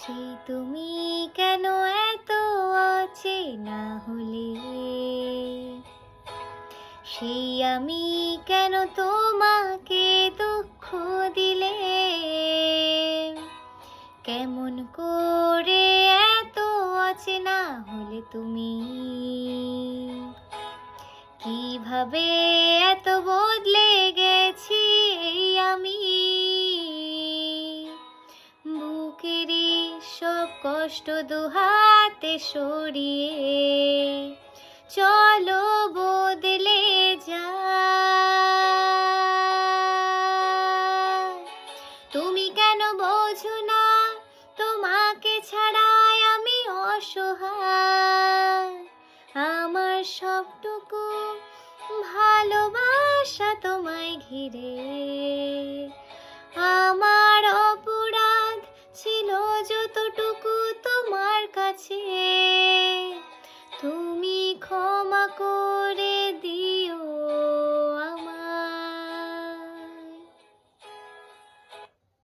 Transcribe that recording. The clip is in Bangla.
সেই তুমি কেন এত অচেনা হলে, সেই আমি কেন তোমাকে দুঃখ দিলে, কেমন করে এত অচেনা হলে তুমি, কিভাবে এত বদলে গেছি এই আমি, বুকেরই সব কষ্ট দুহাতে সরিয়ে চলো বদলে যাই। তুমি কেন বোঝো না তোমাকে ছাড়াই আমি অসহায়, আমার সবটুকু ভালোবাসা তোমায় ঘিরে, আমার অপরাধ ছিল যতটুকু